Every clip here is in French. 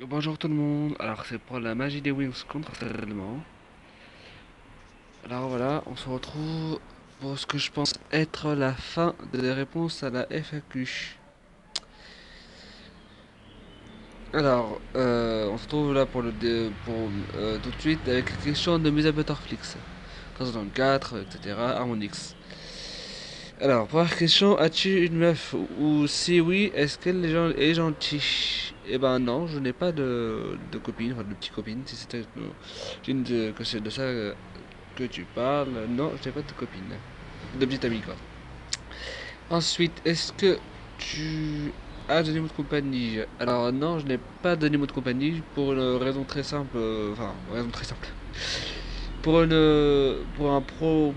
Bonjour tout le monde, alors c'est pour la magie des Wings contre harcèlement. Alors voilà, on se retrouve pour ce que je pense être la fin des réponses à la FAQ. Alors, on se retrouve là pour tout de suite avec la question de mise à Butterflix. 4, etc. Harmonix. Alors, première question, as-tu une meuf? Ou si oui, est-ce qu'elle est gentille? Eh ben non, je n'ai pas de copine, enfin de petite copine, si c'était que c'est de ça que tu parles. Non, je n'ai pas de copine. De petite amie quoi. Ensuite, est-ce que tu as des animaux de compagnie? Alors non, je n'ai pas d'animaux de compagnie pour une raison très simple, enfin, raison très simple. Pour une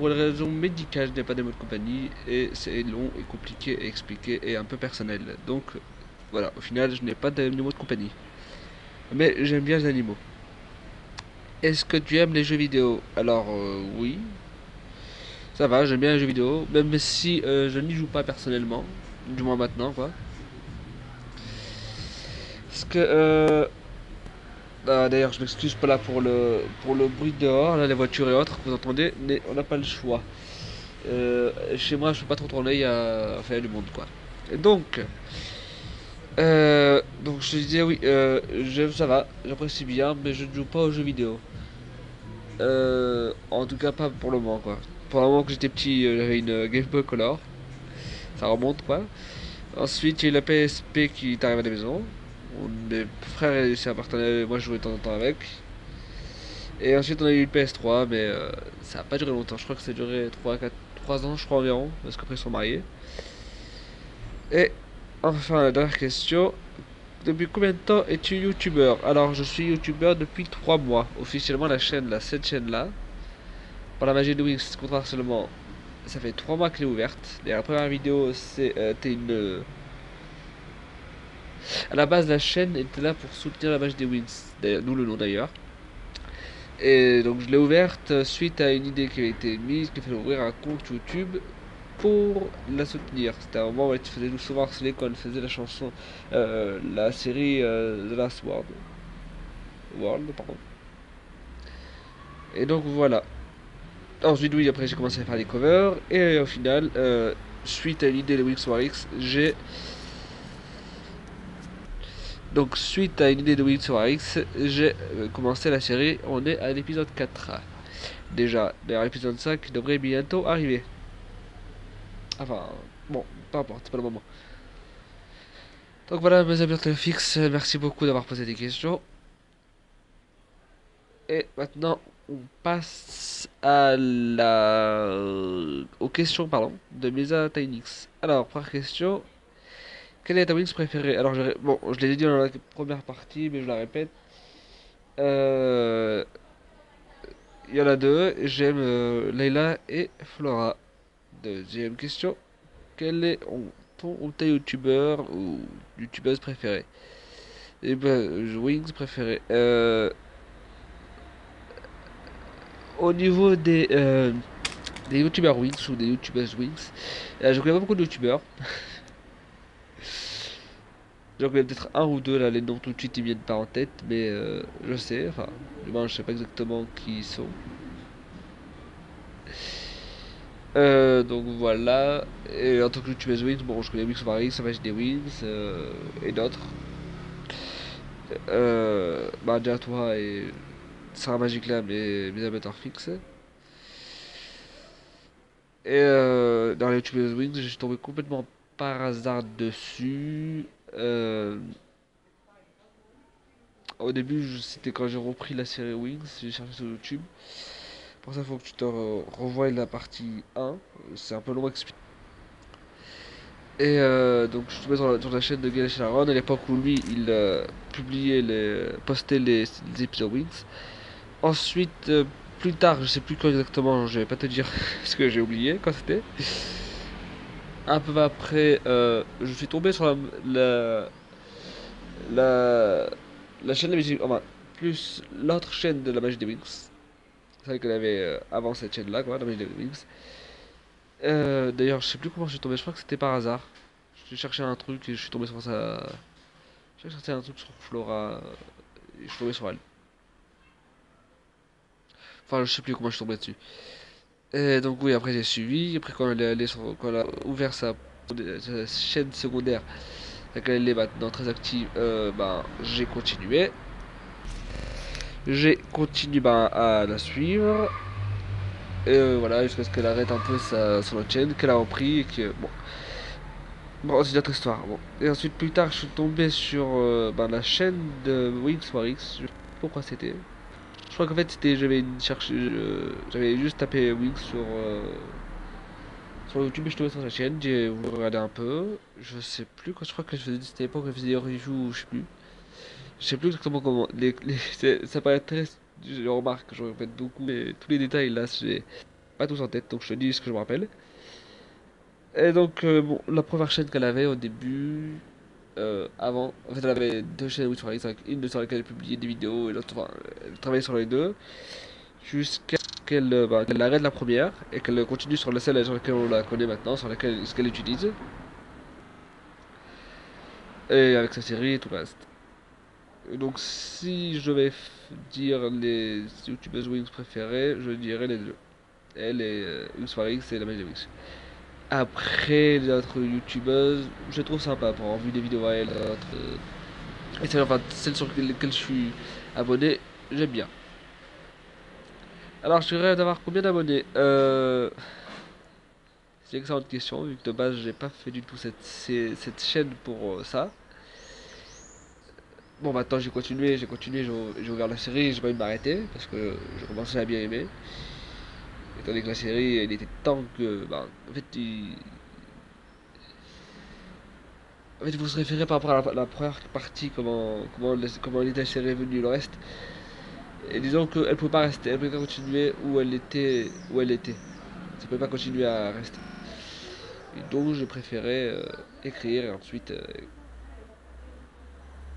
raison médicale, je n'ai pas d'animaux de compagnie et c'est long et compliqué à expliquer et un peu personnel. Donc voilà, au final, je n'ai pas d'animaux de compagnie. Mais j'aime bien les animaux. Est-ce que tu aimes les jeux vidéo? Alors oui, ça va, j'aime bien les jeux vidéo, même si je n'y joue pas personnellement, du moins maintenant quoi. Parce que d'ailleurs, je m'excuse pas là pour le bruit dehors, là les voitures et autres, vous entendez, mais on n'a pas le choix. Chez moi, je peux pas trop tourner, il y a, enfin, il y a du monde quoi. Et donc je te disais oui, ça va, j'apprécie bien, mais je ne joue pas aux jeux vidéo. En tout cas pas pour le moment quoi. Pour le moment que j'étais petit, j'avais une Game Boy Color, ça remonte quoi. Ensuite, il y a eu la PSP qui est arrivée à la maison. Mes frères et ses partenaires, moi je jouais de temps en temps avec. Et ensuite, on a eu le PS3, mais ça n'a pas duré longtemps. Je crois que ça a duré 3 ans, je crois environ, parce qu'après ils sont mariés. Et enfin, la dernière question. Depuis combien de temps es-tu youtubeur? Alors, je suis youtubeur depuis 3 mois. Officiellement, la chaîne, là, cette chaîne-là, par la magie de Wings contre harcèlement, ça fait 3 mois qu'elle est ouverte. Et la première vidéo, c'était une. À la base, la chaîne était là pour soutenir la magie des Wings, d'où le nom d'ailleurs. Et donc je l'ai ouverte suite à une idée qui avait été mise, qui fait ouvrir un compte YouTube pour la soutenir. C'était un moment où elle se faisait souvent harceler quand elle faisait la chanson, la série The Last World. World, pardon. Et donc voilà. Ensuite, oui, après j'ai commencé à faire des covers. Et au final, suite à l'idée de Wix Warix, j'ai. Donc, suite à une idée de Wix Warix, j'ai commencé la série. On est à l'épisode 4. Déjà, d'ailleurs, l'épisode 5 devrait bientôt arriver. Enfin, bon, peu importe, c'est pas le moment. Donc voilà, mes amis fixes, merci beaucoup d'avoir posé des questions. Et maintenant, on passe aux questions, pardon, de Mesa Tynix. Alors, première question, quelle est ta Wings préférée? Alors, bon, je l'ai dit dans la première partie, mais je la répète. Euh, Il y en a deux, j'aime Layla et Flora. Deuxième question, quel est ton ou ta youtubeur ou youtubeuse préférée? Et ben, Wings préféré. Au niveau des youtubeurs Wings ou des youtubeuses Wings, je connais pas beaucoup de youtubeurs. J'en connais peut-être un ou deux là, les noms tout de suite ils viennent pas en tête, mais je sais, enfin, du moins je sais pas exactement qui ils sont. Donc voilà. Et en tant que youtubeuse Wings, bon, je connais Wings Paris, Savage des Wings et d'autres. Bah, déjà toi et Sarah Magic Lam et Elisabeth Orfix. Et dans les YouTubers Wings, je suis tombé complètement par hasard dessus. Euh, Au début, c'était quand j'ai repris la série Wings, j'ai cherché sur YouTube. Pour ça, il faut que tu te revoies la partie 1. C'est un peu long à expliquer. Et donc, je suis tombé sur la chaîne de Gaël Sharon à l'époque où lui, il postait les épisodes Wings. Ensuite, plus tard, je sais plus quand exactement, je vais pas te dire ce que j'ai oublié quand c'était. Un peu après, je suis tombé sur la, la chaîne de la musique, enfin, plus l'autre chaîne de la magie des Wings. Celle qu'elle avait avant cette chaîne-là, quoi, la magie des Wings. D'ailleurs, je sais plus comment je suis tombé, je crois que c'était par hasard. J'ai cherché un truc et je suis tombé sur ça. J'ai cherché un truc sur Flora et je suis tombé sur elle. Enfin, je sais plus comment je suis tombé dessus. Et donc oui, après j'ai suivi. Après quand elle a ouvert sa chaîne secondaire, et qu'elle est maintenant très active, ben j'ai continué. J'ai continué ben, à la suivre. Et voilà, jusqu'à ce qu'elle arrête un peu son autre chaîne, qu'elle a repris et que bon. Bon, c'est une autre histoire. Bon. Et ensuite, plus tard, je suis tombé sur ben, la chaîne de Wings for X. Je sais pas pourquoi c'était. Je crois qu'en fait, j'avais juste tapé Wings sur YouTube et je tombé sur sa chaîne. J'ai voulu regarder un peu. Je sais plus quoi. Je crois que je faisais cette époque, je faisais des reviews, je sais plus. Je sais plus exactement comment. Ça paraît très. Je remarque, je répète beaucoup, mais tous les détails là, j'ai pas tous en tête, donc je te dis ce que je me rappelle. Et donc, bon, la première chaîne qu'elle avait au début, avant, en fait, elle avait deux chaînes Witch X, une sur laquelle elle publiait des vidéos et l'autre, enfin, elle travaillait sur les deux, jusqu'à qu'elle arrête la première et qu'elle continue sur celle sur laquelle on la connaît maintenant, sur laquelle ce qu'elle utilise, et avec sa série et tout le reste. Et donc, si je vais dire les YouTubers Wings préférées, je dirais les deux. Elle et Wings X et la Magie Wings. Après, les autres youtubeuses, je les trouve sympa pour avoir vu des vidéos à elles, et celles sur lesquelles je suis abonné, j'aime bien. Alors, je dirais d'avoir combien d'abonnés c'est une excellente question, vu que de base, j'ai pas fait du tout cette chaîne pour ça. Bon, maintenant, j'ai ouvert la série, j'ai pas envie de m'arrêter, parce que je commençais à bien aimer. Étant donné que la série, elle était tant que, ben, en fait, vous se référez par rapport à la première partie, comment la série est venue, le reste. Et disons qu'elle pouvait pas rester, elle pouvait pas continuer où elle était. Ça pouvait pas continuer à rester. Et donc j'ai préféré écrire et ensuite,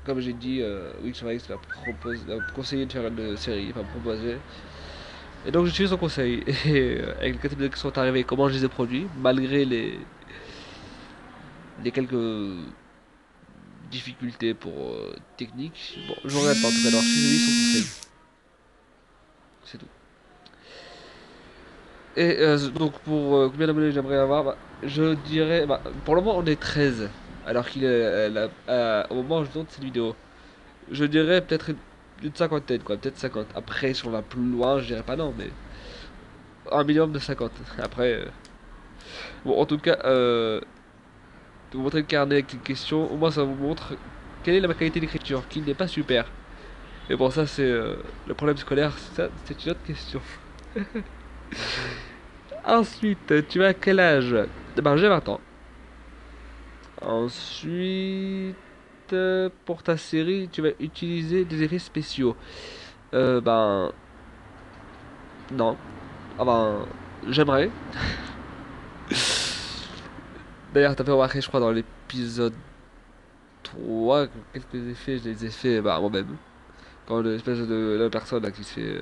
comme j'ai dit, Wix m'a conseillé de faire une série, enfin proposer. Et donc j'ai suivi son conseil. Et avec les catégories qui sont arrivées, comment je les ai produits, malgré les quelques difficultés pour technique. Bon, je regrette pas en tout cas d'avoir suivi son conseil. C'est tout. Et donc pour combien d'abonnés j'aimerais avoir, bah, je dirais, bah, pour le moment on est 13, alors qu'il est au moment où je tourne cette vidéo. Je dirais peut-être une cinquantaine, quoi, peut-être 50. Après, si on va plus loin, je dirais pas non, mais un minimum de 50. Après, bon, en tout cas, de vous montrer le carnet avec une question, au moins ça vous montre quelle est la qualité d'écriture, qui n'est pas super. Mais bon, ça c'est le problème scolaire, ça c'est une autre question. Ensuite, tu as quel âge? Ben, j'ai 20 ans. Ensuite, pour ta série, tu vas utiliser des effets spéciaux. Ben, non. Ah ben, j'aimerais. D'ailleurs, t'as fait remarquer, je crois, dans l'épisode 3, que quelques effets, je les ai fait bah, moi-même. Quand l'espèce de la personne là, qui se fait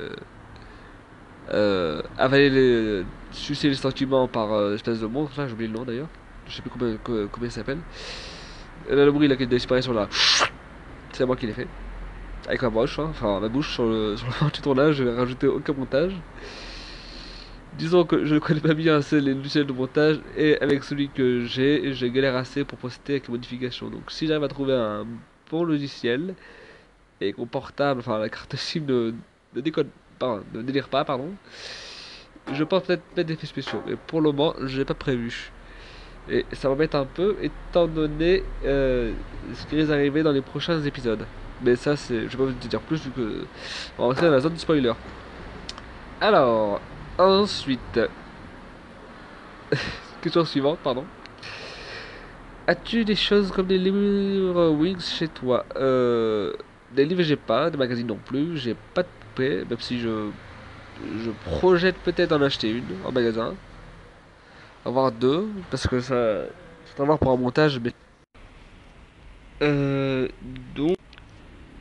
avaler sucer les sentiments par l'espèce de monstre, là, j'ai oublié le nom d'ailleurs. Je sais plus comment il s'appelle. Et là, le bruit là, qui est de disparaître là. C'est moi qui l'ai fait. Avec ma bouche, hein. Enfin ma bouche sur le du tournage, je n'ai rajouté aucun montage. Disons que je ne connais pas bien assez les logiciels de montage et avec celui que j'ai galère assez pour poster avec les modifications. Donc si j'arrive à trouver un bon logiciel et que mon portable, enfin la carte SIM ne déconne, pardon, ne délire pas, pardon, je pense peut-être mettre des effets spéciaux. Mais pour le moment, je n'ai pas prévu. Et ça m'embête un peu étant donné ce qui risque d'arriver dans les prochains épisodes. Mais ça, c'est, je vais pas vous dire plus vu que on va rentrer dans la zone du spoiler. Alors, ensuite, question suivante, pardon. As-tu des choses comme des livres Wings chez toi? Des livres, j'ai pas, des magazines non plus, j'ai pas de poupée, même si je projette peut-être d'en acheter une en magasin, avoir deux, parce que ça, faut avoir pour un montage, mais euh, donc,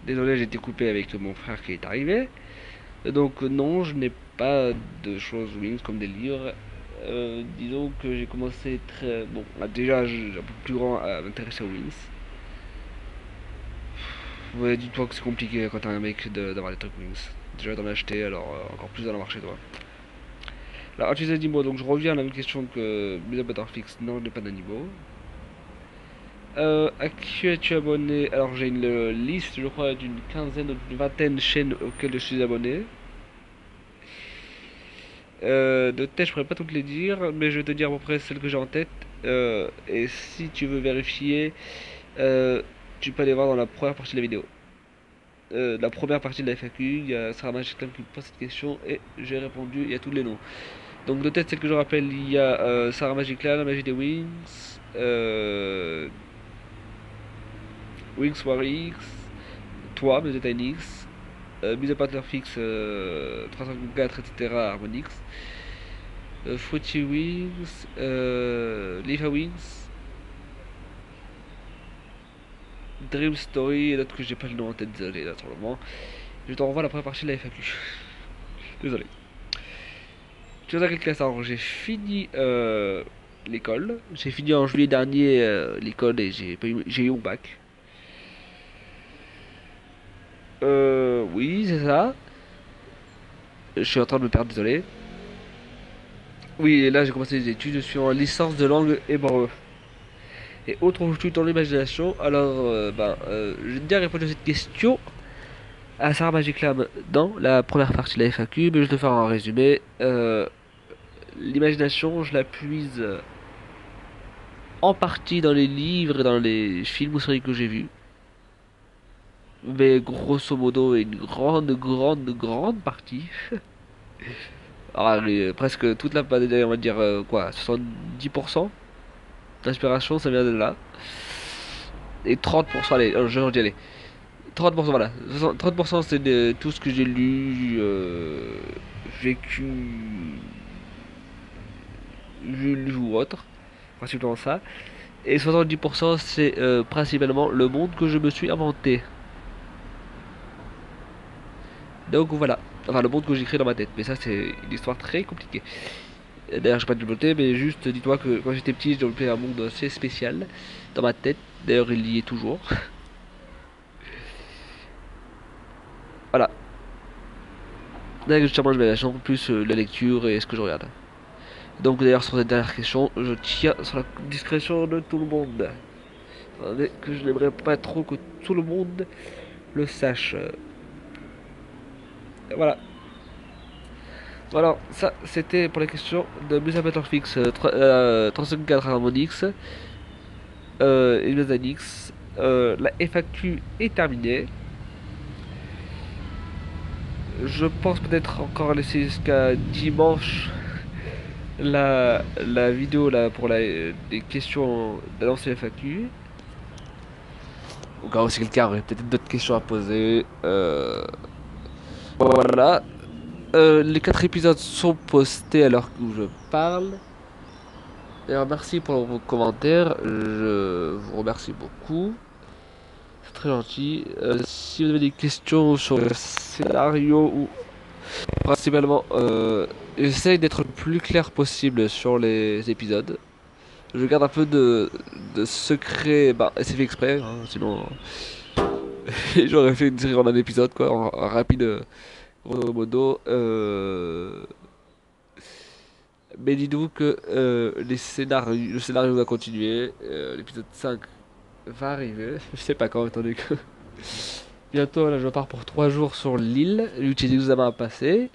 désolé, j'ai été coupé avec mon frère qui est arrivé. Donc non, je n'ai pas de choses Wings comme des livres. Disons que j'ai commencé très... Bon, déjà, j'ai un peu plus grand à m'intéresser aux Wings. Ouais, dis-toi que c'est compliqué quand t'es un mec d'avoir des trucs Wings. Déjà d'en acheter, alors encore plus d'en marché, toi. Alors, tu sais, dis-moi, donc je reviens à la même question que Blizzard Battlefix. Non, je n'ai pas d'animaux. À qui es-tu abonné? Alors, j'ai une liste, je crois, d'une quinzaine ou d'une vingtaine de chaînes auxquelles je suis abonné. De tête, je pourrais pas toutes les dire, mais je vais te dire à peu près celles que j'ai en tête. Et si tu veux vérifier, euh, tu peux aller voir dans la première partie de la vidéo. La première partie de la FAQ, il y a Sarah Magic Clan qui me pose cette question et j'ai répondu, il y a tous les noms. Donc de tête, celle que je rappelle, il y a Sarah Magic Clan, la magie des Wings, Wings War X, toi, Bezeta NX, Blizzard Partner Fix 304, etc. Harmonix, Fruity Wings, Lifa Wings, Dream Story et d'autres que j'ai pas le nom en tête, désolé là pour le moment. Je te renvoie à la première partie de la FAQ. Désolé. Tu vois, classe, alors j'ai fini l'école. J'ai fini en juillet dernier l'école et j'ai eu mon bac. Oui, c'est ça. Je suis en train de me perdre, désolé. Oui, et là j'ai commencé les études, je suis en licence de langue hébreu. Et autre où je suis dans l'imagination, alors je vais déjà répondre à cette question à Sarah Magic Lam dans la première partie de la FAQ, mais je vais te faire un résumé. L'imagination, je la puise en partie dans les livres et dans les films ou séries que j'ai vus. Mais grosso modo, une grande partie. Alors, presque toute la, on va dire quoi, 70% d'inspiration, ça vient de là. Et 30%, allez, je vais y aller. 30%, voilà. 30% c'est de tout ce que j'ai lu, vécu, vu ou autre. Principalement ça. Et 70% c'est principalement le monde que je me suis inventé. Donc voilà. Enfin, le monde que j'ai créé dans ma tête. Mais ça, c'est une histoire très compliquée. D'ailleurs, je vais pas te développer, mais juste dis-toi que quand j'étais petit, j'ai développé un monde assez spécial dans ma tête. D'ailleurs, il y est toujours. Voilà. D'ailleurs, justement, je mets la chambre, plus la lecture et ce que je regarde. Donc, d'ailleurs, sur cette dernière question, je tiens sur la discrétion de tout le monde. Attendez, que je n'aimerais pas trop que tout le monde le sache. Voilà. Alors, ça, c'était pour la question de Musa Battlefield 354 Harmonix et Mesanix. La FAQ est terminée. Je pense peut-être encore laisser jusqu'à dimanche la vidéo là pour les questions d'annoncer la FAQ. Au cas où c'est le cas, il y aurait peut-être d'autres questions à poser. Voilà. Les 4 épisodes sont postés à l'heure où je parle. D'ailleurs, merci pour vos commentaires. Je vous remercie beaucoup. C'est très gentil. Si vous avez des questions sur le scénario ou principalement, j'essaye d'être le plus clair possible sur les épisodes. Je garde un peu de secret. Bah, c'est fait exprès, hein, sinon j'aurais fait une série en un épisode, quoi, en rapide, grosso modo. Mais dis-nous que le scénario va continuer. L'épisode 5 va arriver. Je sais pas quand, étant donné que bientôt là, je pars pour 3 jours sur l'île. J'utilise l'examen à passer.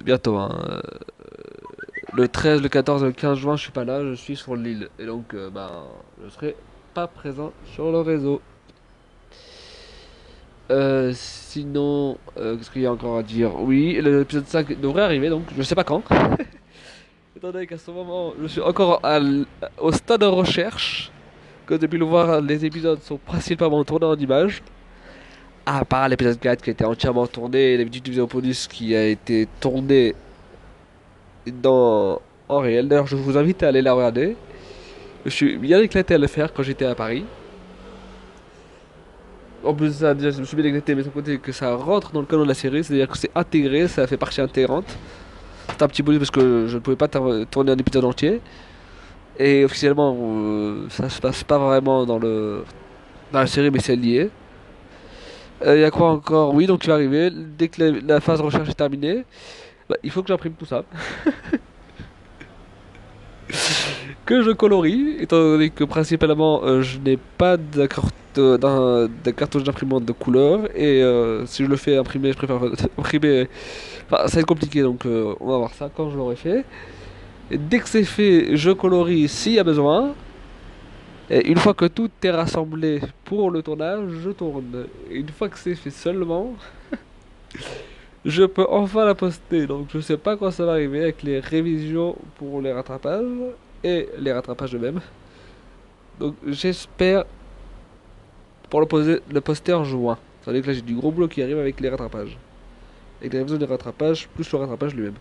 Bientôt, hein. Le 13, le 14, le 15 juin, je suis pas là, je suis sur l'île. Et donc, je serai pas présent sur le réseau. Sinon, qu'est-ce qu'il y a encore à dire? Oui, l'épisode 5 devrait arriver, donc je sais pas quand. Étant donné qu'à ce moment, je suis encore au stade de recherche. Comme vous avez pu le voir, les épisodes sont principalement tournés en images. À part l'épisode 4 qui a été entièrement tourné, et la petite vidéo bonus qui a été tournée en réel. D'ailleurs, je vous invite à aller la regarder. Je suis bien éclaté à le faire quand j'étais à Paris. En plus de ça, déjà, je me suis bien éclaté, mais de son côté, que ça rentre dans le canon de la série, c'est-à-dire que c'est intégré, ça fait partie intégrante. un petit bonus parce que je ne pouvais pas tourner un épisode entier. Et officiellement, ça se passe pas vraiment dans la série, mais c'est lié. Il y a quoi encore? Oui, donc tu vas arriver. Dès que la phase de recherche est terminée, bah, il faut que j'imprime tout ça. Que je colorie, étant donné que principalement je n'ai pas de cartouche d'imprimante de couleur. Et si je le fais imprimer, je préfère imprimer. Enfin, ça va être compliqué, donc on va voir ça quand je l'aurai fait. Et dès que c'est fait, je colorie s'il y a besoin. Et une fois que tout est rassemblé pour le tournage, je tourne. Et une fois que c'est fait seulement, je peux enfin la poster. Donc je sais pas quand ça va arriver avec les révisions pour les rattrapages et les rattrapages eux-mêmes. Donc j'espère pour le poster en juin. Ça veut dire que là j'ai du gros boulot qui arrive avec les rattrapages. Avec les révisions des rattrapages plus le rattrapage lui-même.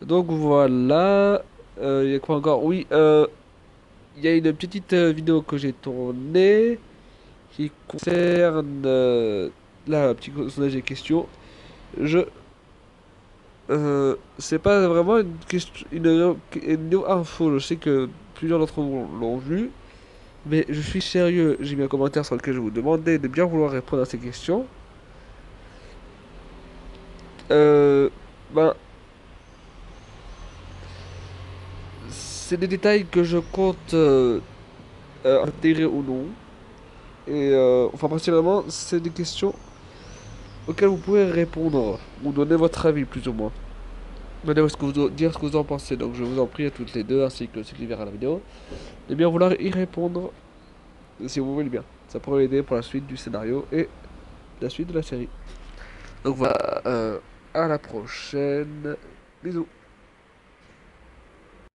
Donc voilà. Il y a quoi encore? Oui, il y a une petite vidéo que j'ai tournée qui concerne là un petit sondage des questions. Je c'est pas vraiment une question une info. Je sais que plusieurs d'entre vous l'ont vu, mais je suis sérieux. J'ai mis un commentaire sur lequel je vous demandais de bien vouloir répondre à ces questions. Euh, ben, c'est des détails que je compte intégrer ou non. Et enfin, principalement, c'est des questions auxquelles vous pouvez répondre ou donner votre avis plus ou moins. Dire ce que vous en pensez. Donc je vous en prie à toutes les deux, ainsi que ceux qui verront la vidéo, de bien vouloir y répondre si vous voulez bien. Ça pourrait aider pour la suite du scénario et la suite de la série. Donc voilà, à la prochaine. Bisous.